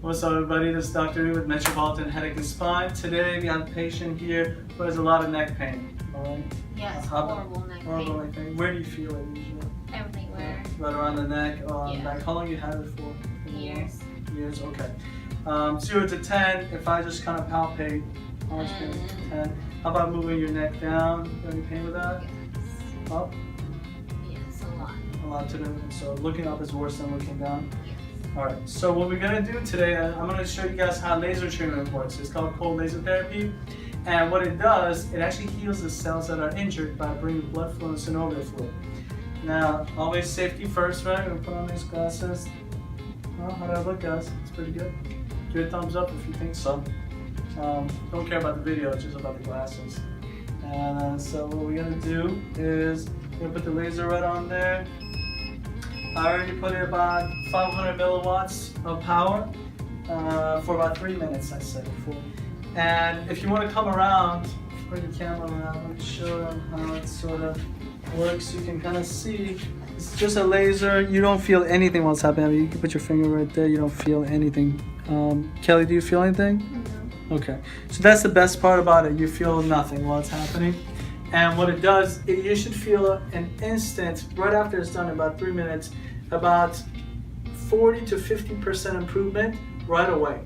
What's up, everybody? This is Dr. with Metropolitan Headache and Spine. Today we have a patient here who has a lot of neck pain. All right? Yes, horrible neck pain. Where do you feel it usually? Everywhere. Right around the neck, Yeah. back. How long you had it for? Years. Years, okay. 0 to 10, if I just kind of palpate, how much pain? 10. How about moving your neck down? Any pain with that? Yes. Up? Yes, a lot. A lot to do. So looking up is worse than looking down? Yes. Alright, so what we're going to do today, I'm going to show you guys how laser treatment works. It's called cold laser therapy. And what it does, it actually heals the cells that are injured by bringing blood flow and synovial fluid. Now, always safety first, right? I'm going to put on these glasses. Well, how do I look, guys? It's pretty good. Give it a thumbs up if you think so. Don't care about the video, it's just about the glasses. And so what we're going to do is we're going to put the laser right on there. I already put in about 500 milliwatts of power for about 3 minutes, I said before. And if you want to come around, bring the camera around, let me show them how it sort of works. You can kind of see, it's just a laser. You don't feel anything while it's happening. I mean, you can put your finger right there, you don't feel anything. Kelly, do you feel anything? No. Okay, so that's the best part about it. You feel nothing while it's happening. And what it does, you should feel an instant, right after it's done, about 3 minutes, about 40 to 50% improvement right away.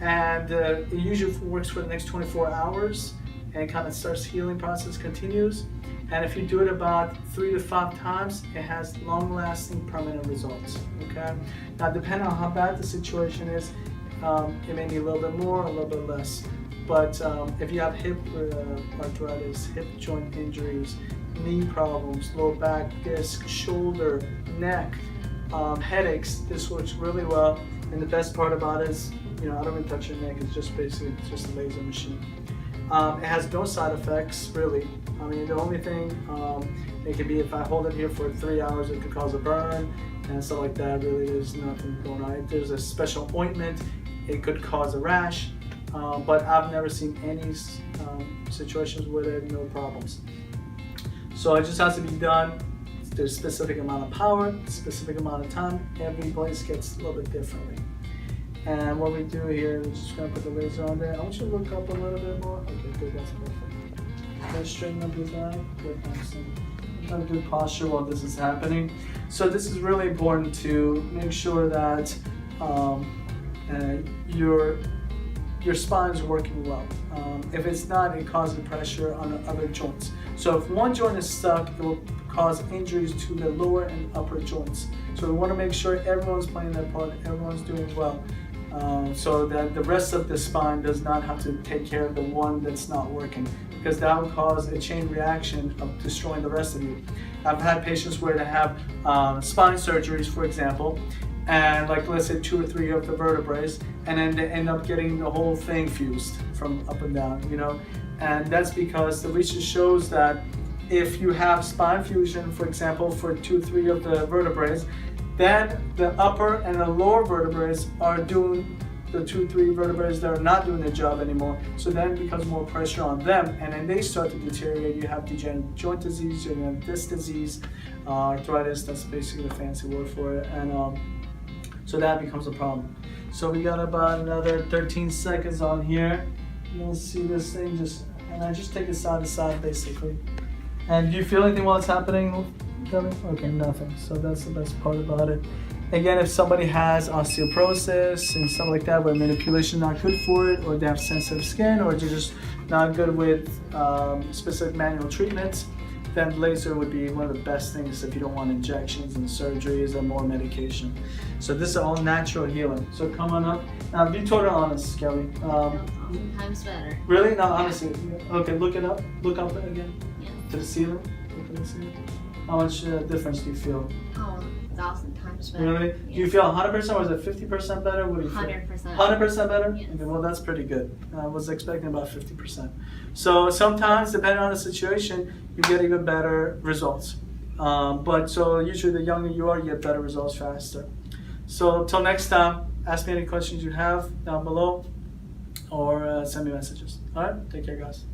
And it usually works for the next 24 hours and kind of starts healing process continues. And if you do it about 3 to 5 times, it has long-lasting permanent results, okay? Now, depending on how bad the situation is, it may need a little bit more, a little bit less. But if you have hip arthritis, hip joint injuries, knee problems, lower back, disc, shoulder, neck, headaches, this works really well. And the best part about it is, I don't even touch your neck. It's just basically just a laser machine. It has no side effects, really. I mean, the only thing it could be if I hold it here for 3 hours, it could cause a burn and stuff like that. Really, there's nothing going on. If there's a special ointment, it could cause a rash. But I've never seen any situations with it, no problems. So it just has to be done. There's a specific amount of power, specific amount of time. Every place gets a little bit differently. And what we do here is just gonna put the laser on there. I want you to look up a little bit more. Okay, good, that's perfect. Let's straighten up your eye. Good, excellent. Have a good posture while this is happening. So this is really important to make sure that your spine is working well. If it's not, it causes pressure on the other joints. So if one joint is stuck, it will cause injuries to the lower and upper joints. So we want to make sure everyone's playing their part, everyone's doing well, so that the rest of the spine does not have to take care of the one that's not working, because that will cause a chain reaction of destroying the rest of you. I've had patients where they have spine surgeries, for example, and like let's say 2 or 3 of the vertebrae, and then they end up getting the whole thing fused from up and down, and that's because the research shows that if you have spine fusion, for example, for 2 or 3 of the vertebrae, then the upper and the lower vertebrae are doing the 2 or 3 vertebrae that are not doing their job anymore. So then it becomes more pressure on them, and then they start to deteriorate. You have degenerative joint disease, you have disc disease, arthritis. That's basically the fancy word for it, and so that becomes a problem. So we got about another 13 seconds on here. You'll see this thing and I just take it side to side basically. And do you feel anything while it's happening, Kelly? Okay, nothing. So that's the best part about it. Again, if somebody has osteoporosis and stuff like that, where manipulation is not good for it, or they have sensitive skin, or they're just not good with specific manual treatments, then laser would be one of the best things if you don't want injections and surgeries and more medication. So this is all natural healing. So come on up. Now be totally honest, Kelly. Sometimes better. Really? No, honestly. Okay, look it up. Look up again. Yes. To the ceiling. Look at the ceiling. How much difference do you feel? 1,000 times better. Really? Yes. Do you feel 100% or is it 50% better? What do you feel? 100%. 100% better? Yes. Okay, well that's pretty good. I was expecting about 50%. So sometimes, depending on the situation, you get even better results. But so usually the younger you are, you get better results faster. So till next time, ask me any questions you have down below, or send me messages. All right? Take care, guys.